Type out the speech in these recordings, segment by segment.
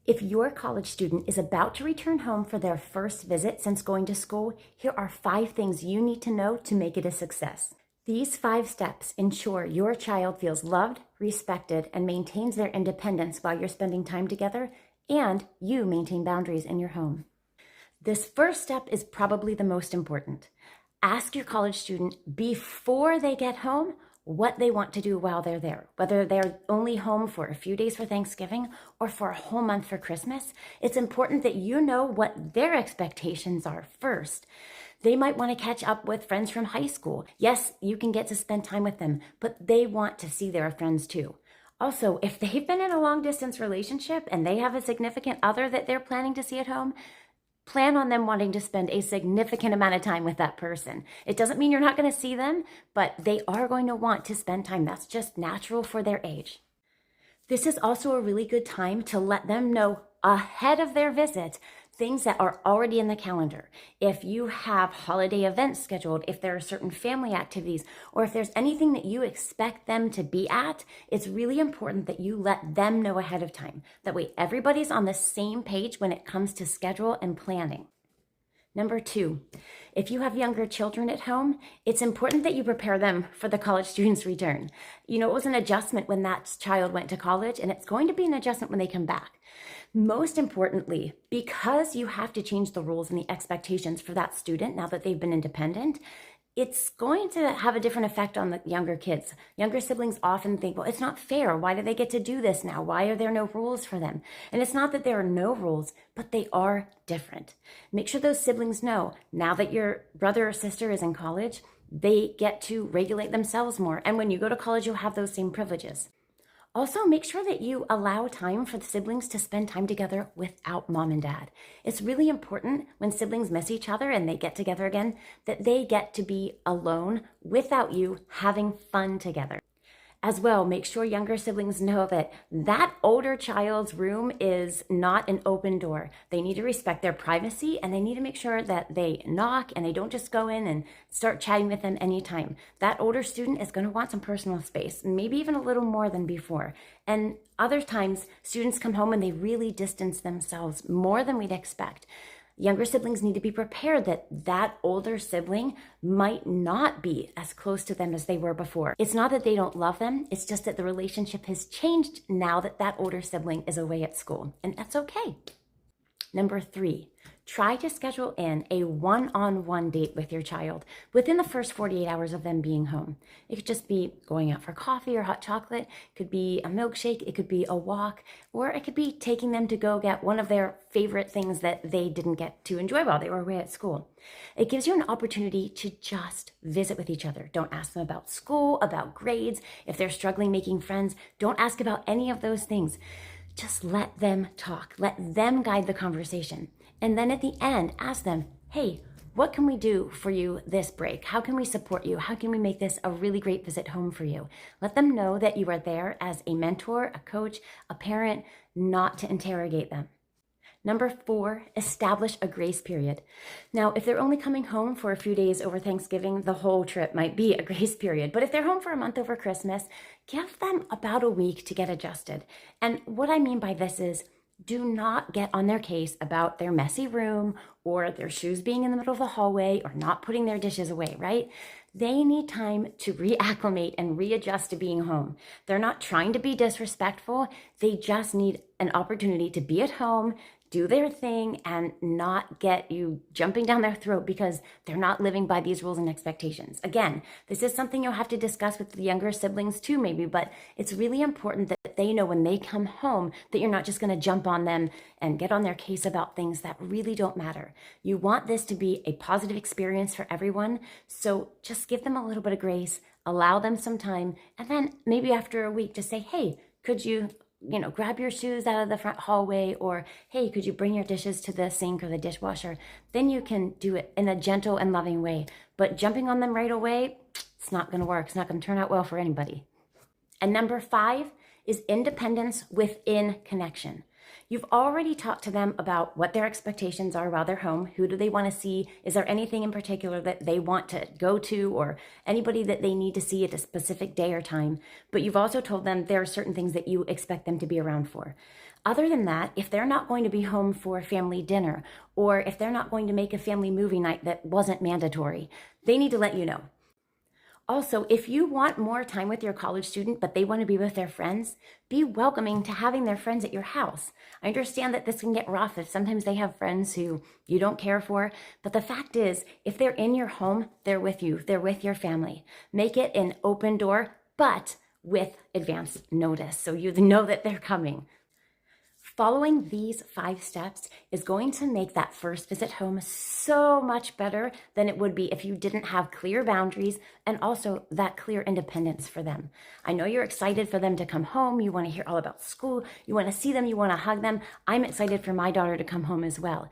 If your college student is about to return home for their first visit since going to school, here are 5 things you need to know to make it a success. These 5 steps ensure your child feels loved, respected, and maintains their independence while you're spending time together, and you maintain boundaries in your home. This first step is probably the most important. Ask your college student before they get home what they want to do while they're there. Whether they're only home for a few days for Thanksgiving or for a whole month for Christmas, it's important that you know what their expectations are first. They might want to catch up with friends from high school. Yes, you can get to spend time with them, but they want to see their friends too. Also, if they've been in a long-distance relationship and they have a significant other that they're planning to see at home, plan on them wanting to spend a significant amount of time with that person. It doesn't mean you're not going to see them, but they are going to want to spend time. That's just natural for their age. This is also a really good time to let them know ahead of their visit things that are already in the calendar. If you have holiday events scheduled, if there are certain family activities, or if there's anything that you expect them to be at, it's really important that you let them know ahead of time. That way everybody's on the same page when it comes to schedule and planning. Number 2, if you have younger children at home, it's important that you prepare them for the college student's return. You know, it was an adjustment when that child went to college, and it's going to be an adjustment when they come back. Most importantly, because you have to change the rules and the expectations for that student now that they've been independent, it's going to have a different effect on the younger kids. Younger siblings often think, well, it's not fair. Why do they get to do this now? Why are there no rules for them? And it's not that there are no rules, but they are different. Make sure those siblings know now that your brother or sister is in college, they get to regulate themselves more. And when you go to college, you'll have those same privileges. Also, make sure that you allow time for the siblings to spend time together without mom and dad. It's really important when siblings miss each other and they get together again, that they get to be alone without you having fun together. As well, make sure younger siblings know that that older child's room is not an open door. They need to respect their privacy, and they need to make sure that they knock and they don't just go in and start chatting with them anytime. That older student is going to want some personal space, maybe even a little more than before. And other times, students come home and they really distance themselves more than we'd expect. Younger siblings need to be prepared that that older sibling might not be as close to them as they were before. It's not that they don't love them, it's just that the relationship has changed now that that older sibling is away at school, and that's okay. Number 3, try to schedule in a one-on-one date with your child within the first 48 hours of them being home. It could just be going out for coffee or hot chocolate, it could be a milkshake, it could be a walk, or it could be taking them to go get one of their favorite things that they didn't get to enjoy while they were away at school. It gives you an opportunity to just visit with each other. Don't ask them about school, about grades. If they're struggling making friends, don't ask about any of those things. Just let them talk. Let them guide the conversation. And then at the end, ask them, hey, what can we do for you this break? How can we support you? How can we make this a really great visit home for you? Let them know that you are there as a mentor, a coach, a parent, not to interrogate them. Number 4, establish a grace period. Now, if they're only coming home for a few days over Thanksgiving, the whole trip might be a grace period. But if they're home for a month over Christmas, give them about a week to get adjusted. And what I mean by this is, do not get on their case about their messy room or their shoes being in the middle of the hallway or not putting their dishes away, right? They need time to reacclimate and readjust to being home. They're not trying to be disrespectful. They just need an opportunity to be at home, do their thing, and not get you jumping down their throat because they're not living by these rules and expectations. Again, this is something you'll have to discuss with the younger siblings too, maybe, but it's really important that they know when they come home that you're not just going to jump on them and get on their case about things that really don't matter. You want this to be a positive experience for everyone, so just give them a little bit of grace, allow them some time, and then maybe after a week just say, hey, could you grab your shoes out of the front hallway, or hey, could you bring your dishes to the sink or the dishwasher? Then you can do it in a gentle and loving way. But jumping on them right away, it's not going to work. It's not going to turn out well for anybody. And number 5 is independence within connection. You've already talked to them about what their expectations are while they're home. Who do they want to see? Is there anything in particular that they want to go to, or anybody that they need to see at a specific day or time? But you've also told them there are certain things that you expect them to be around for. Other than that, if they're not going to be home for family dinner, or if they're not going to make a family movie night that wasn't mandatory, they need to let you know. Also, if you want more time with your college student, but they want to be with their friends, be welcoming to having their friends at your house. I understand that this can get rough if sometimes they have friends who you don't care for, but the fact is, if they're in your home, they're with you, they're with your family. Make it an open door, but with advance notice, so you know that they're coming. Following these 5 steps is going to make that first visit home so much better than it would be if you didn't have clear boundaries and also that clear independence for them. I know you're excited for them to come home. You want to hear all about school. You want to see them. You want to hug them. I'm excited for my daughter to come home as well.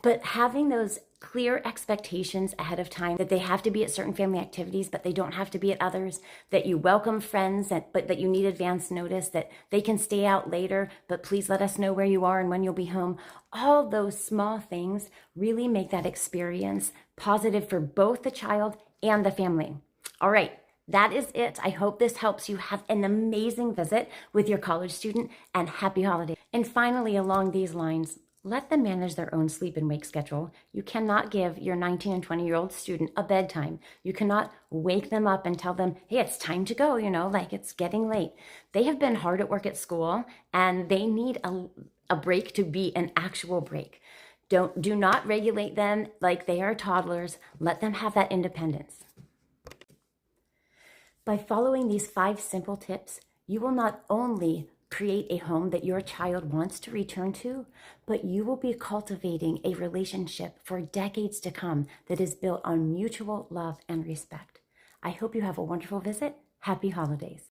But having those clear expectations ahead of time, that they have to be at certain family activities, but they don't have to be at others, that you welcome friends, but that you need advance notice, that they can stay out later, but please let us know where you are and when you'll be home. All those small things really make that experience positive for both the child and the family. All right. That is it. I hope this helps you have an amazing visit with your college student, and happy holidays. And finally, along these lines, let them manage their own sleep and wake schedule. You cannot give your 19 and 20-year-old student a bedtime. You cannot wake them up and tell them, hey, it's time to go, like it's getting late. They have been hard at work at school, and they need a break to be an actual break. Do not regulate them like they are toddlers. Let them have that independence. By following these 5 simple tips, you will not only create a home that your child wants to return to, but you will be cultivating a relationship for decades to come that is built on mutual love and respect. I hope you have a wonderful visit. Happy holidays.